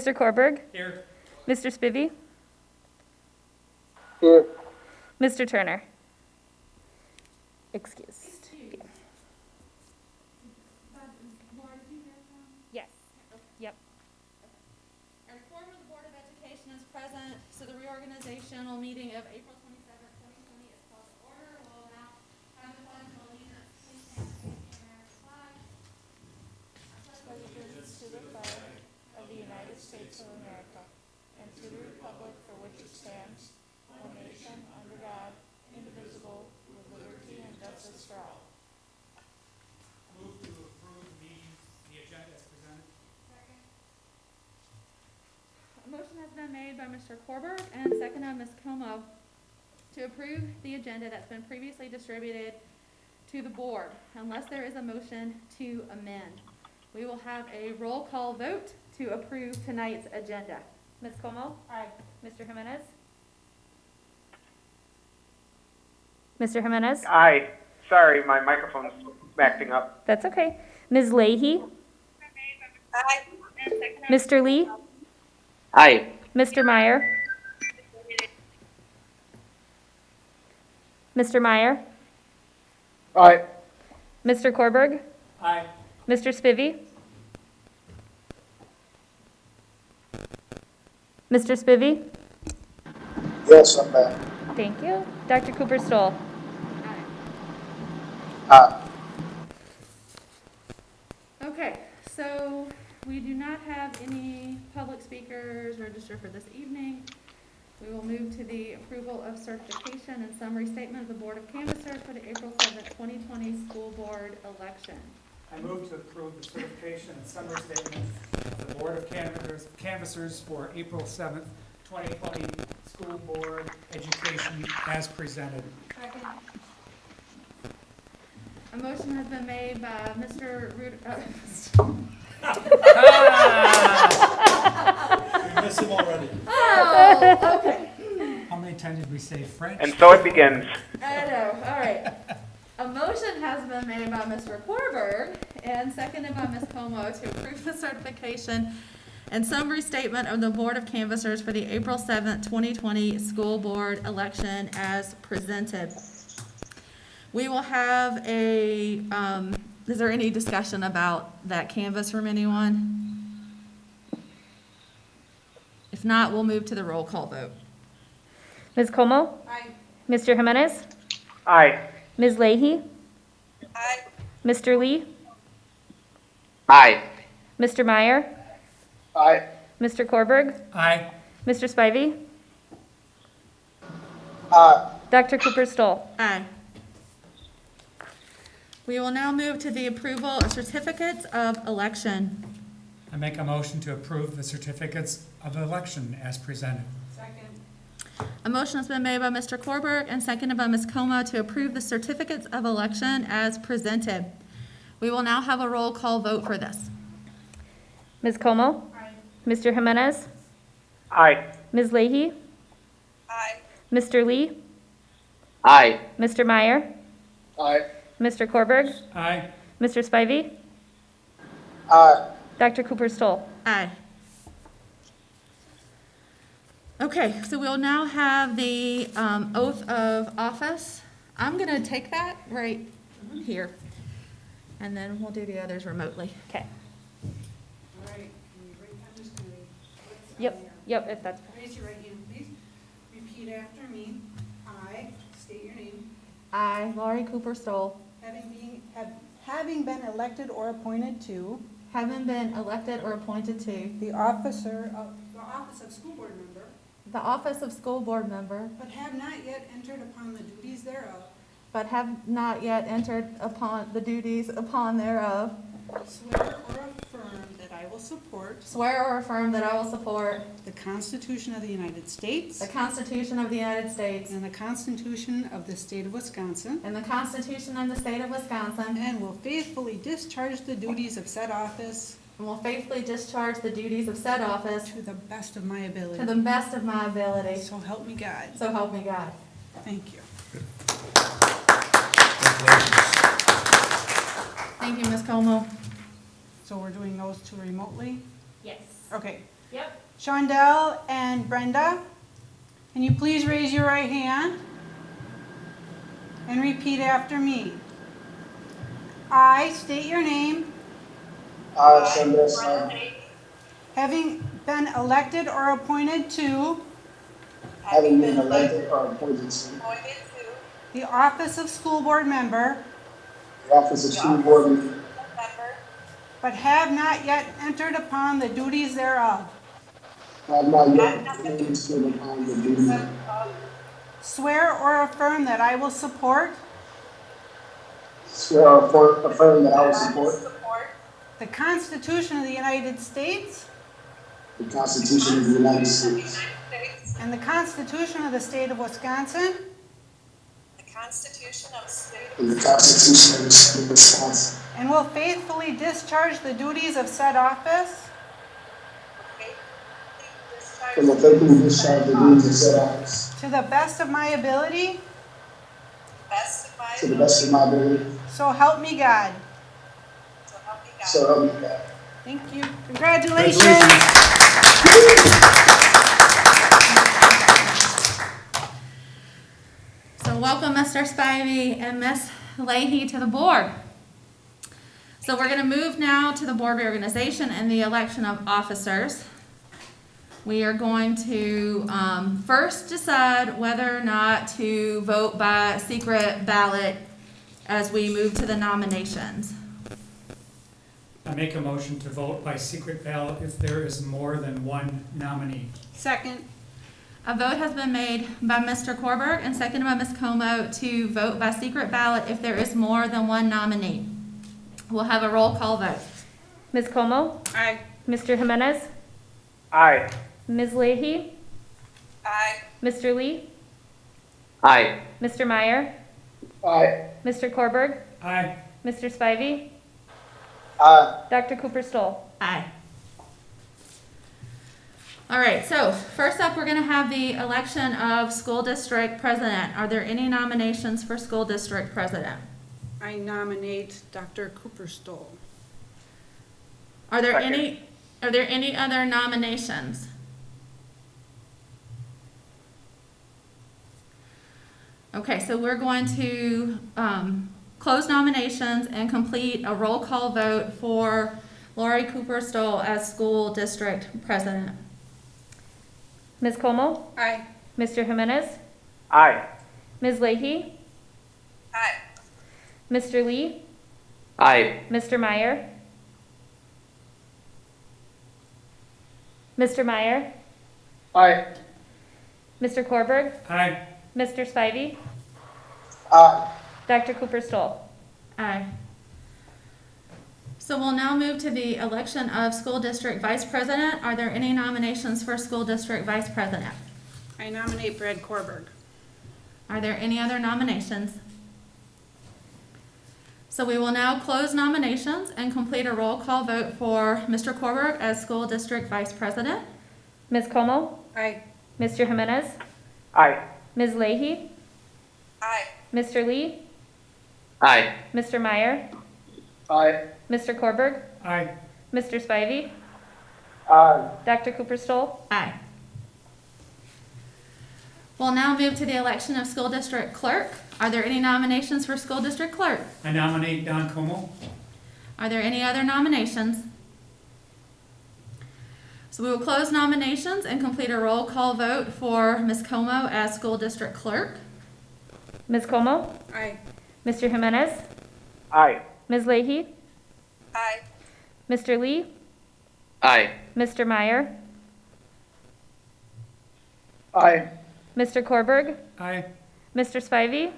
Mr. Korberg, Here. Mr. Spivey, Here. Mr. Turner. Excused. Yes. Yep. Our quorum of the Board of Education is present, so the reorganizational meeting of April 27th, 2020 is called to order. We'll now have the pledge of allegiance. Please stand and face the American flag. Allegiance to the flag of the United States of America and to the republic for which it stands, one nation under God, indivisible, with liberty and justice for all. Move to approve the agenda as presented. A motion has been made by Mr. Korberg and seconded by Ms. Como to approve the agenda that's been previously distributed to the board, unless there is a motion to amend. We will have a roll call vote to approve tonight's agenda. Ms. Como? Aye. Mr. Jimenez? Mr. Jimenez? Aye. Sorry, my microphone's acting up. That's okay. Ms. Leahy? Aye. Mr. Lee? Aye. Mr. Meyer? Mr. Meyer? Aye. Mr. Korberg? Aye. Mr. Spivey? Mr. Spivey? Yes, I'm back. Thank you. Dr. Cooper Stoll? Aye. Okay, so we do not have any public speakers registered for this evening. We will move to the approval of certification and summary statement of the Board of Canvassers for the April 7th, 2020 school board election. I move to approve the certification and summary statement of the Board of Canvassers for April 7th, 2020 school board education as presented. A motion has been made by Mr. We miss him already. Oh, okay. How many times did we say French? And so it begins. I know, all right. A motion has been made by Mr. Korberg and seconded by Ms. Como to approve the certification and summary statement of the Board of Canvassers for the April 7th, 2020 school board election as presented. We will have a, is there any discussion about that canvas from anyone? If not, we'll move to the roll call vote. Ms. Como? Aye. Mr. Jimenez? Aye. Ms. Leahy? Aye. Mr. Lee? Aye. Mr. Meyer? Aye. Mr. Korberg? Aye. Mr. Spivey? Aye. Dr. Cooper Stoll? Aye. We will now move to the approval of certificates of election. I make a motion to approve the certificates of election as presented. A motion has been made by Mr. Korberg and seconded by Ms. Como to approve the certificates of election as presented. We will now have a roll call vote for this. Ms. Como? Aye. Mr. Jimenez? Aye. Ms. Leahy? Aye. Mr. Lee? Aye. Mr. Meyer? Aye. Mr. Korberg? Aye. Mr. Spivey? Aye. Dr. Cooper Stoll? Aye. Okay, so we'll now have the oath of office. I'm going to take that right here, and then we'll do the others remotely. Okay. All right, I'm just gonna Yep, if that's. raise your right hand, please. Repeat after me. I state your name. I, Laurie Cooper Stoll, Having been elected or appointed to having been elected or appointed to the office of school board member, the office of school board member, but have not yet entered upon the duties thereof, but have not yet entered upon the duties upon thereof, swear or affirm that I will support swear or affirm that I will support the Constitution of the United States the Constitution of the United States and the Constitution of the State of Wisconsin, and the Constitution of the State of Wisconsin, and will faithfully discharge the duties of said office and will faithfully discharge the duties of said office to the best of my ability. to the best of my ability. So help me God. So help me God. Thank you. Thank you, Ms. Como. So we're doing those two remotely? Yes. Okay. Yep. Shondell and Brenda. Can you please raise your right hand and repeat after me? I state your name, I, Shondell Snyder, having been elected or appointed to having been elected or appointed to the office of school board member, the office of school board member, but have not yet entered upon the duties thereof, have not yet entered upon the duties, swear or affirm that I will support swear or affirm that I will support the Constitution of the United States the Constitution of the United States and the Constitution of the State of Wisconsin, and the Constitution of the State of Wisconsin, and will faithfully discharge the duties of said office and will faithfully discharge the duties of said office to the best of my ability, to the best of my ability, so help me God. so help me God. Thank you. Congratulations. So welcome Mr. Spivey and Ms. Leahy to the board. So we're going to move now to the board reorganization and the election of officers. We are going to first decide whether or not to vote by secret ballot as we move to the nominations. I make a motion to vote by secret ballot if there is more than one nominee. Second. A vote has been made by Mr. Korberg and seconded by Ms. Como to vote by secret ballot if there is more than one nominee. We'll have a roll call vote. Ms. Como? Aye. Mr. Jimenez? Aye. Ms. Leahy? Aye. Mr. Lee? Aye. Mr. Meyer? Aye. Mr. Korberg? Aye. Mr. Spivey? Aye. Dr. Cooper Stoll? Aye. All right, so first up, we're going to have the election of school district president. Are there any nominations for school district president? I nominate Dr. Cooper Stoll. Are there Second. any other nominations? Okay, so we're going to close nominations and complete a roll call vote for Lori Cooper Stoll as school district president. Ms. Como? Aye. Mr. Jimenez? Aye. Ms. Leahy? Aye. Mr. Lee? Aye. Mr. Meyer? Mr. Meyer? Aye. Mr. Korberg? Aye. Mr. Spivey? Aye. Dr. Cooper Stoll? Aye. So we'll now move to the election of school district vice president. Are there any nominations for school district vice president? I nominate Brad Korberg. Are there any other nominations? So we will now close nominations and complete a roll call vote for Mr. Korberg as school district vice president. Ms. Como? Aye. Mr. Jimenez? Aye. Ms. Leahy? Aye. Mr. Lee? Aye. Mr. Meyer? Aye. Mr. Korberg? Aye. Mr. Spivey? Aye. Dr. Cooper Stoll? Aye. We'll now move to the election of school district clerk. Are there any nominations for school district clerk? I nominate Don Como. Are there any other nominations? So we will close nominations and complete a roll call vote for Ms. Como as school district clerk. Ms. Como? Aye. Mr. Jimenez? Aye. Ms. Leahy? Aye. Mr. Lee? Aye. Mr. Meyer? Aye. Mr. Korberg? Aye. Mr. Spivey?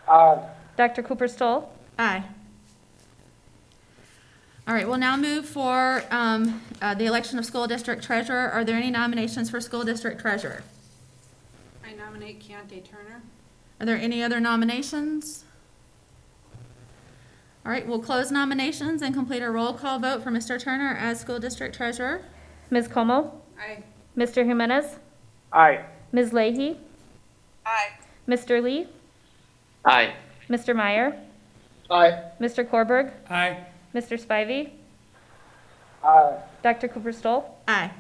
Aye. Dr. Cooper Stoll? Aye. All right, we'll now move for the election of school district treasurer. Are there any nominations for school district treasurer? I nominate Keontae Turner. Are there any other nominations? All right, we'll close nominations and complete a roll call vote for Mr. Turner as school district treasurer. Ms. Como? Aye. Mr. Jimenez? Aye. Ms. Leahy? Aye. Mr. Lee? Aye. Mr. Meyer? Aye. Mr. Korberg? Aye. Mr. Spivey? Aye. Dr. Cooper Stoll? Aye.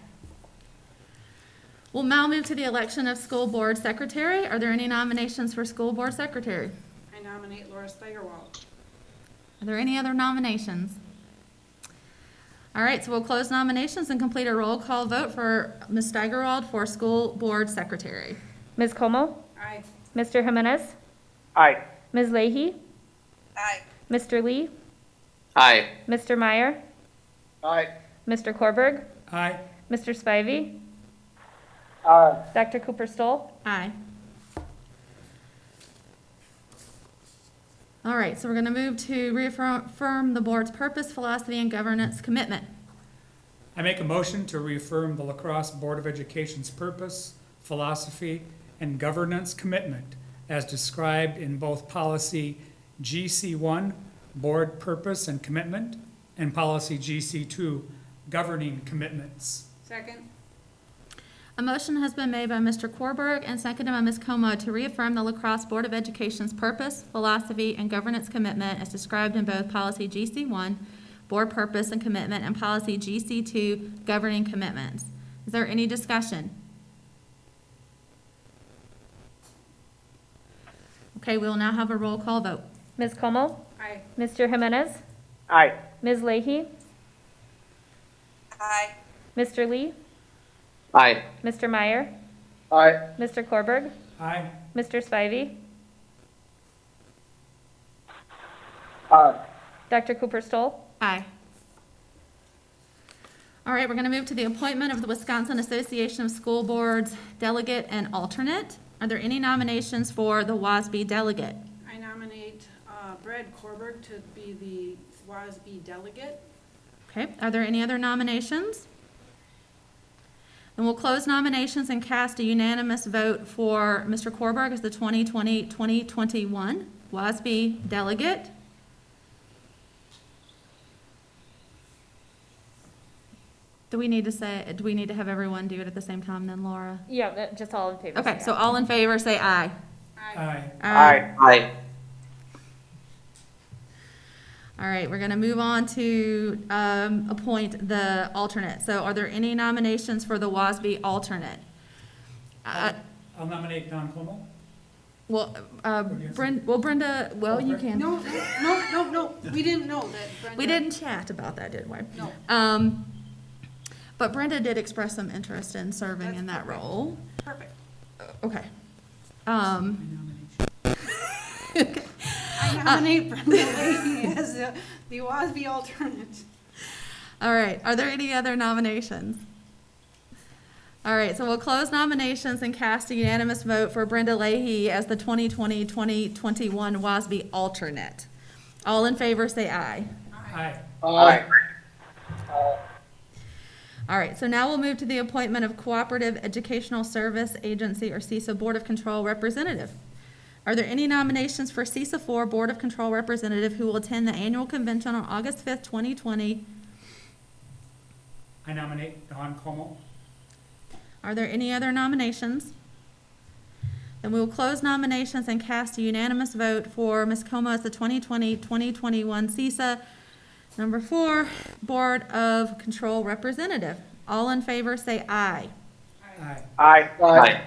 We'll now move to the election of school board secretary. Are there any nominations for school board secretary? I nominate Laura Steigerwald. Are there any other nominations? All right, so we'll close nominations and complete a roll call vote for Ms. Steigerwald for school board secretary. Ms. Como, Aye. Mr. Jimenez, Aye. Ms. Leahy, Aye. Mr. Lee, Aye. Mr. Meyer, Aye. Mr. Korberg, Aye. Mr. Spivey, Aye. Dr. Cooper Stoll. Aye. All right, so we're going to move to reaffirm the board's purpose, philosophy, and governance commitment. I make a motion to reaffirm the La Crosse Board of Education's purpose, philosophy, and governance commitment as described in both policy GC1, Board Purpose and Commitment, and policy GC2, Governing Commitments. Second. A motion has been made by Mr. Korberg and seconded by Ms. Como to reaffirm the La Crosse Board of Education's purpose, philosophy, and governance commitment as described in both policy GC1, Board Purpose and Commitment, and policy GC2, Governing Commitments. Is there any discussion? Okay, we will now have a roll call vote. Ms. Como, Aye. Mr. Jimenez, Aye. Ms. Leahy, Aye. Mr. Lee, Aye. Mr. Meyer, Aye. Mr. Korberg, Aye. Mr. Spivey, Aye. Dr. Cooper Stoll. Aye. All right, we're going to move to the appointment of the Wisconsin Association of School Boards delegate and alternate. Are there any nominations for the WASB delegate? I nominate Brad Korberg to be the WASB delegate. Okay, are there any other nominations? Then we'll close nominations and cast a unanimous vote for Mr. Korberg as the 2020-2021 WASB delegate. Do we need to have everyone do it at the same time then, Laura? Yeah, just all in favor. Okay, so all in favor, say aye. Aye. Aye. Aye. All right, we're going to move on to appoint the alternate. So are there any nominations for the WASB alternate? I'll nominate Don Como. Well, yes. Brenda, you can. No, we didn't know that Brenda. We didn't chat about that, did we? No. But Brenda did express some interest in serving That's in that perfect. role. Perfect. Okay. My nomination. I nominate Brenda Leahy as the WASB alternate. All right, are there any other nominations? All right, so we'll close nominations and cast a unanimous vote for Brenda Leahy as the 2020-2021 WASB alternate. All in favor, say aye. Aye. Aye. All right, so now we'll move to the appointment of Cooperative Educational Service Agency, or CESA Board of Control Representative. Are there any nominations for CESA 4 Board of Control Representative who will attend the annual convention on August 5th, 2020? I nominate Don Como. Are there any other nominations? Then we will close nominations and cast a unanimous vote for Ms. Como as the 2020-2021 CESA number 4 Board of Control Representative. All in favor say aye. Aye. Aye. Aye.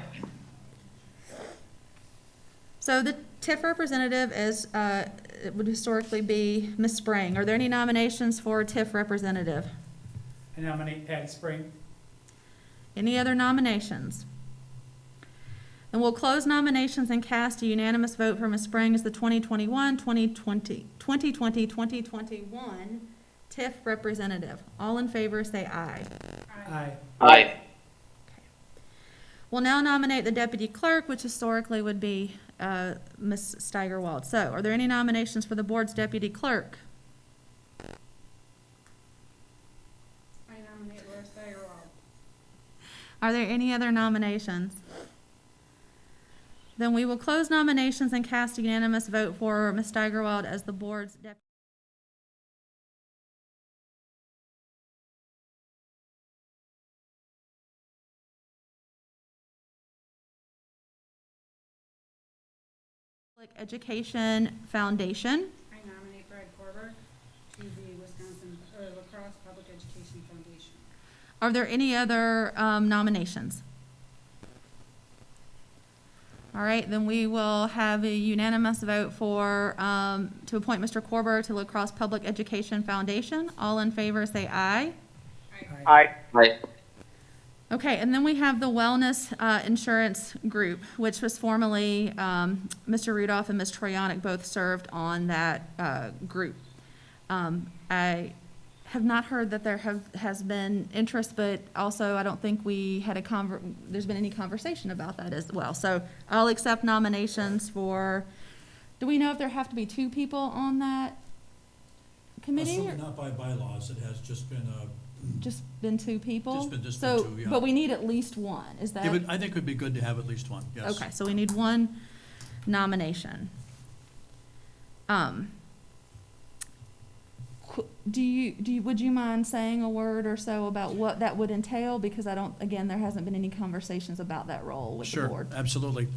So the TIF representative is, it would historically be Ms. Spring. Are there any nominations for TIF representative? I nominate Patty Spring. Any other nominations? And we'll close nominations and cast a unanimous vote for Ms. Spring as the 2021 TIF representative. All in favor say aye. Aye. Aye. We'll now nominate the deputy clerk, which historically would be Ms. Steigerwald. So are there any nominations for the board's deputy clerk? I nominate Laura Steigerwald. Are there any other nominations? Then we will close nominations and cast a unanimous vote for Ms. Steigerwald as the board's deputy. Public Education Foundation. I nominate Brad Korberg to the La Crosse Public Education Foundation. Are there any other nominations? All right, then we will have a unanimous vote for, to appoint Mr. Korber to La Crosse Public Education Foundation. All in favor, say aye. Aye. Okay, and then we have the Wellness Insurance Group, which was formerly, Mr. Rudolph and Ms. Troyonic both served on that group. I have not heard that there has been interest, but also I don't think we had there's been any conversation about that as well. So I'll accept nominations for, do we know if there have to be 2 people on that committee? Certainly not by bylaws, it has just been Just been 2 people? Just So, been 2, yeah. but we need at least 1, is that? I think it would be good to have at least one, yes. Okay, so we need 1 nomination. Would you mind saying a word or so about what that would entail? Because again, there hasn't been any conversations about that role with the board. Sure, absolutely.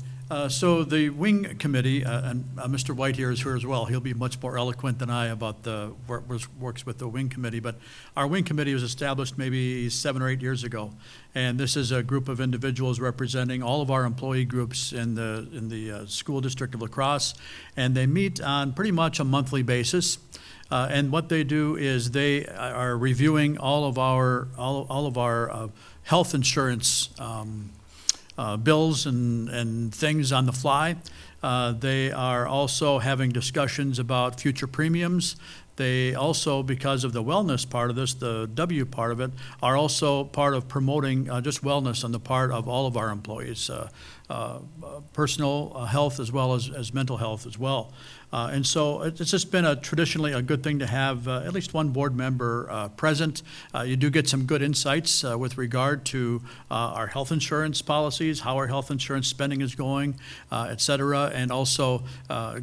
So the wing committee, and Mr. White here is here as well. He'll be much more eloquent than I about the works with the wing committee. But our wing committee was established maybe 7 or 8 years ago, and this is a group of individuals representing all of our employee groups in the school district of La Crosse, and they meet on pretty much a monthly basis. And what they do is they are reviewing all of our health insurance bills and things on the fly. They are also having discussions about future premiums. They also, because of the wellness part of this, the W part of it, are also part of promoting just wellness on the part of all of our employees, personal health as well as mental health as well. And so it's just been traditionally a good thing to have at least one board member present. You do get some good insights with regard to our health insurance policies, how our health insurance spending is going, et cetera, and also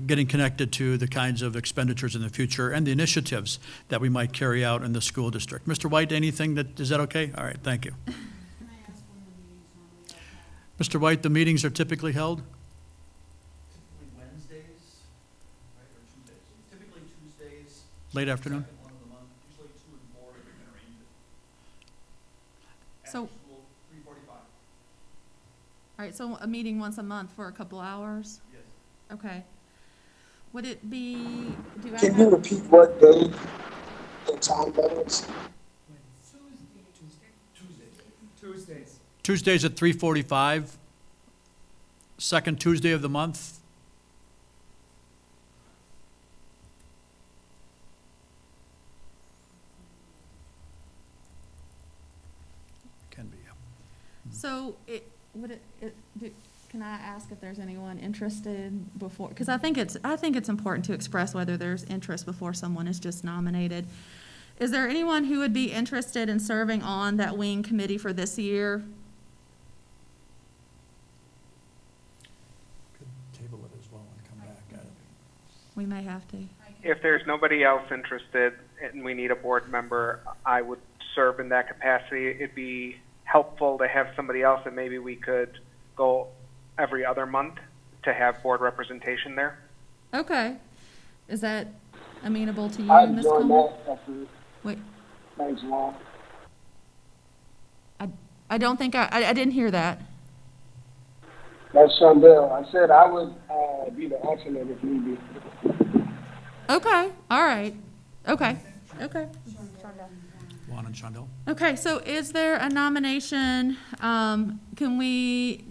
getting connected to the kinds of expenditures in the future and the initiatives that we might carry out in the school district. Mr. White, anything is that okay? All right, thank you. Mr. White, the meetings are typically held? Late afternoon? So, all right, so a meeting once a month for a couple hours? Yes. Okay. Would it be, Can you repeat what day and time that is? Tuesdays. Tuesdays at 3:45, second Tuesday of the month. Can be, yeah. So can I ask if there's anyone interested before, because I think it's important to express whether there's interest before someone is just nominated. Is there anyone who would be interested in serving on that wing committee for this year? Could table it as well and come back at it. We may have to. If there's nobody else interested and we need a board member, I would serve in that capacity. It'd be helpful to have somebody else, and maybe we could go every other month to have board representation there. Okay. Is that amenable to you, I'd Ms. join Coleman? that after. Wait, Thanks, Lon. I don't think I didn't hear that. That's Shondell. I said I would be the alternate if need be. Okay, all right. Okay. Juan and Shondell? Okay, so is there a nomination, can we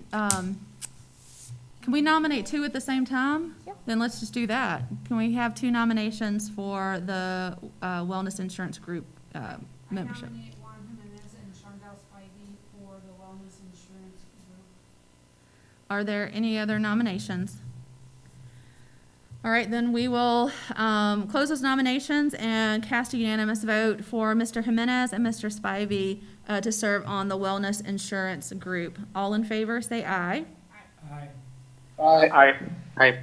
nominate 2 at the same time? Yeah. Then let's just do that. Can we have 2 nominations for the Wellness Insurance Group membership? I nominate Juan Jimenez and Shondell Spivey for the Wellness Insurance Group. Are there any other nominations? All right, then we will close those nominations and cast a unanimous vote for Mr. Jimenez and Mr. Spivey to serve on the Wellness Insurance Group. All in favor, say aye. Aye. Aye. Aye.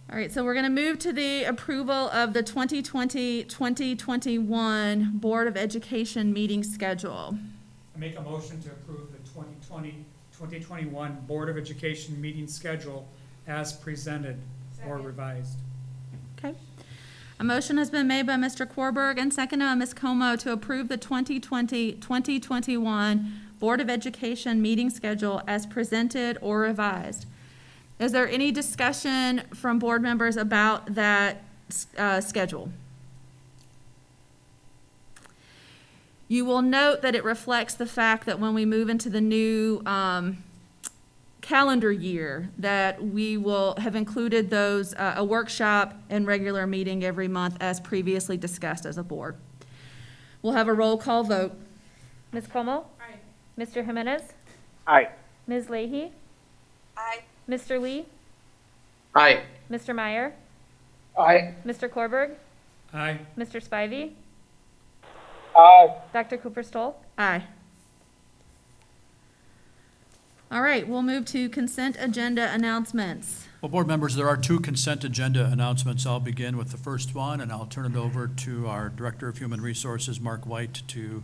All right, so we're going to move to the approval of the 2020-2021 Board of Education meeting schedule. I make a motion to approve the 2020-2021 Board of Education meeting schedule as presented or revised. Okay. A motion has been made by Mr. Korberg and seconded by Ms. Como to approve the 2020-2021 Board of Education meeting schedule as presented or revised. Is there any discussion from board members about that schedule? You will note that it reflects the fact that when we move into the new calendar year, that we will have included those, a workshop and regular meeting every month as previously discussed as a board. We'll have a roll call vote. Ms. Como? Aye. Mr. Jimenez? Aye. Ms. Leahy? Aye. Mr. Lee? Aye. Mr. Meyer? Aye. Mr. Korberg? Aye. Mr. Spivey? Aye. Dr. Cooper Stoll? Aye. All right, we'll move to consent agenda announcements. Well, board members, there are two consent agenda announcements. I'll begin with the first one, and I'll turn it over to our Director of Human Resources, Mark White, to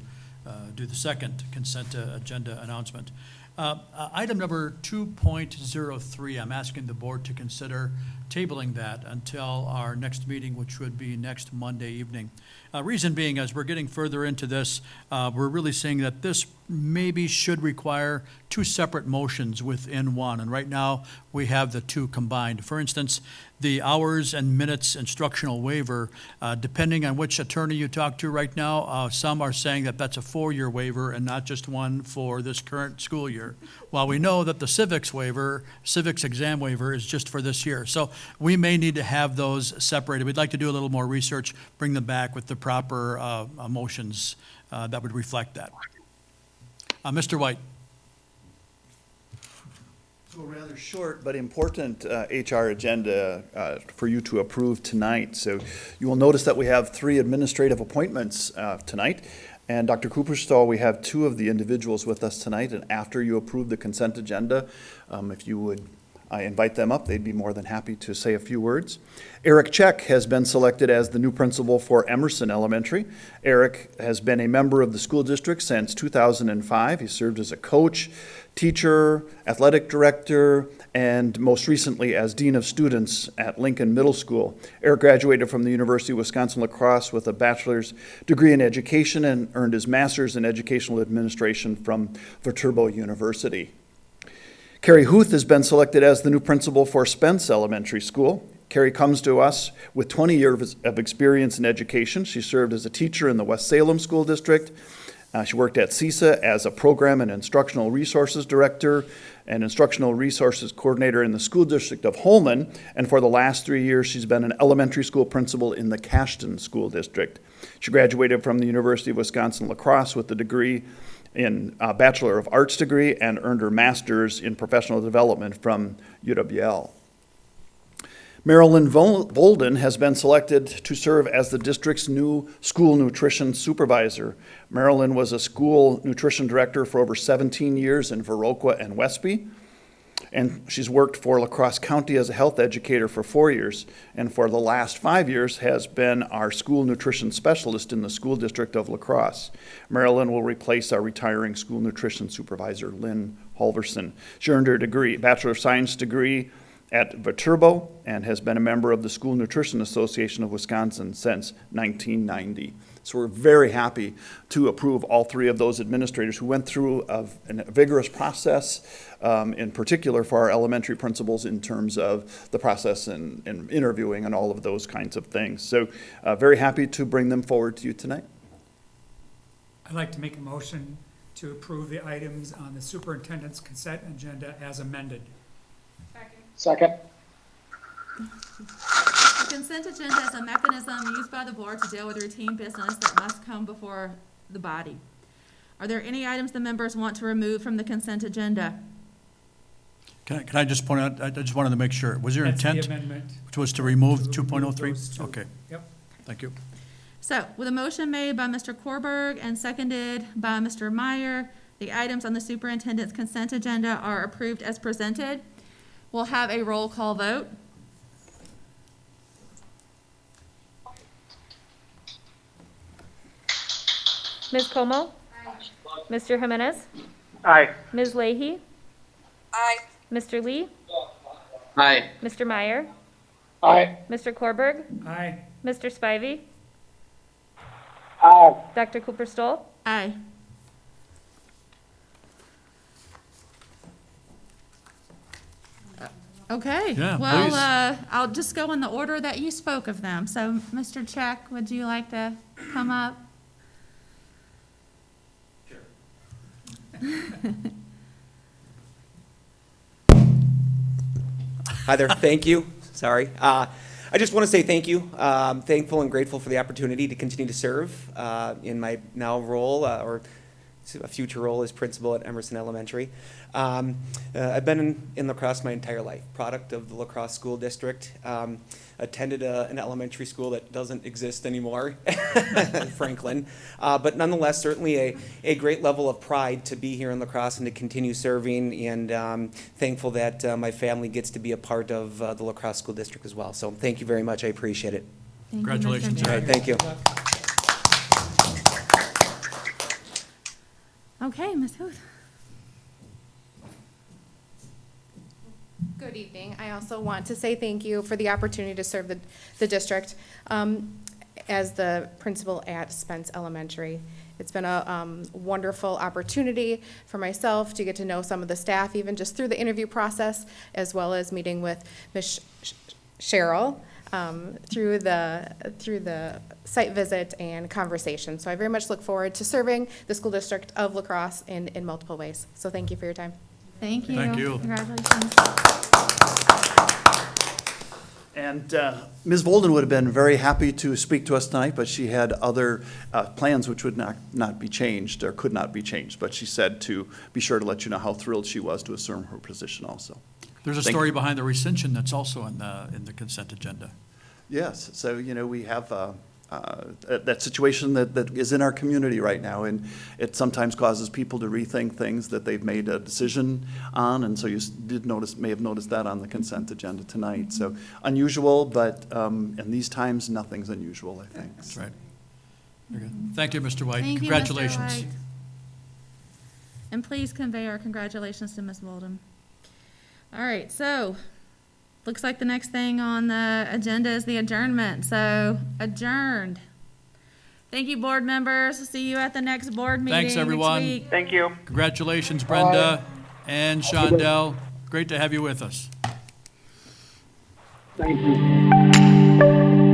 do the second consent agenda announcement. Item number 2.03, I'm asking the board to consider tabling that until our next meeting, which would be next Monday evening. Reason being, as we're getting further into this, we're really seeing that this maybe should require two separate motions within one. And right now, we have the two combined. For instance, the hours and minutes instructional waiver, depending on which attorney you talk to right now, some are saying that that's a 4-year waiver and not just one for this current school year. While we know that the civics exam waiver is just for this year. So we may need to have those separated. We'd like to do a little more research, bring them back with the proper motions that would reflect that. Mr. White. So a rather short but important HR agenda for you to approve tonight. So you will notice that we have 3 administrative appointments tonight. And Dr. Cooperstall, we have 2 of the individuals with us tonight. And after you approve the consent agenda, if you would invite them up, they'd be more than happy to say a few words. Eric Check has been selected as the new principal for Emerson Elementary. Eric has been a member of the school district since 2005. He served as a coach, teacher, athletic director, and most recently as Dean of Students at Lincoln Middle School. Eric graduated from the University of Wisconsin-La Crosse with a bachelor's degree in education and earned his master's in educational administration from Viterbo University. Carrie Huth has been selected as the new principal for Spence Elementary School. Carrie comes to us with 20 years of experience in education. She served as a teacher in the West Salem School District. She worked at CISA as a program and instructional resources director and instructional resources coordinator in the school district of Holmen. And for the last 3 years, she's been an elementary school principal in the Cashton School District. She graduated from the University of Wisconsin-La Crosse with a degree in Bachelor of Arts degree and earned her master's in professional development from UWL. Marilyn Volden has been selected to serve as the district's new school nutrition supervisor. Marilyn was a school nutrition director for over 17 years in Viroqua and Westby. And she's worked for La Crosse County as a health educator for 4 years, and for the last 5 years has been our school nutrition specialist in the school district of La Crosse. Marilyn will replace our retiring school nutrition supervisor, Lynn Halverson. She earned her degree, Bachelor of Science degree at Viterbo, and has been a member of the School Nutrition Association of Wisconsin since 1990. So we're very happy to approve all 3 of those administrators who went through a vigorous process, in particular for our elementary principals in terms of the process and interviewing and all of those kinds of things. So very happy to bring them forward to you tonight. I'd like to make a motion to approve the items on the superintendent's consent agenda as amended. Second. The consent agenda is a mechanism used by the board to deal with routine business that must come before the body. Are there any items the members want to remove from the consent agenda? Can I just point out, I just wanted to make sure, was your That's the intent, amendment. which was to remove To remove 2.03? those 2. Okay, Yep. thank you. So, with a motion made by Mr. Korberg and seconded by Mr. Meyer, the items on the superintendent's consent agenda are approved as presented. We'll have a roll call vote. Ms. Como? Mr. Jimenez? Aye. Ms. Leahy? Aye. Mr. Lee? Aye. Mr. Meyer? Aye. Mr. Korberg? Aye. Mr. Spivey? Aye. Dr. Cooper Stoll? Aye. Okay. Yeah, Well, please. I'll just go in the order that you spoke of them. So, Mr. Check, would you like to come up? Hi there, thank you, sorry. I just want to say thank you. Thankful and grateful for the opportunity to continue to serve in my now role, or a future role as principal at Emerson Elementary. I've been in La Crosse my entire life, product of the La Crosse School District. Attended an elementary school that doesn't exist anymore, Franklin. But nonetheless, certainly a great level of pride to be here in La Crosse and to continue serving, and thankful that my family gets to be a part of the La Crosse School District as well. So thank you very much, I appreciate it. Thank you, Mr. Congratulations, Check. All right, thank you. Okay, Ms. Huth. Good evening. I also want to say thank you for the opportunity to serve the district as the principal at Spence Elementary. It's been a wonderful opportunity for myself to get to know some of the staff, even just through the interview process, as well as meeting with Ms. Cheryl through the site visit and conversation. So I very much look forward to serving the school district of La Crosse in multiple ways. So thank you for your time. Thank you. Thank you. Congratulations. And Ms. Bolden would have been very happy to speak to us tonight, but she had other plans which would not be changed or could not be changed. But she said to be sure to let you know how thrilled she was to assume her position also. There's a Thank story you. behind the rescission that's also in the consent agenda. Yes, so, we have that situation that is in our community right now, and it sometimes causes people to rethink things that they've made a decision on, and so you may have noticed that on the consent agenda tonight. So unusual, but in these times, nothing's unusual, I think. That's right. Very good. Thank you, Mr. White. Thank you, Mr. Congratulations. White. And please convey our congratulations to Ms. Bolden. All right, so looks like the next thing on the agenda is the adjournment. So adjourned. Thank you, board members. See you at the next board meeting Thanks, everyone. next week. Thank you. Congratulations, Brenda and Shondell. Great to have you with us. Thank you.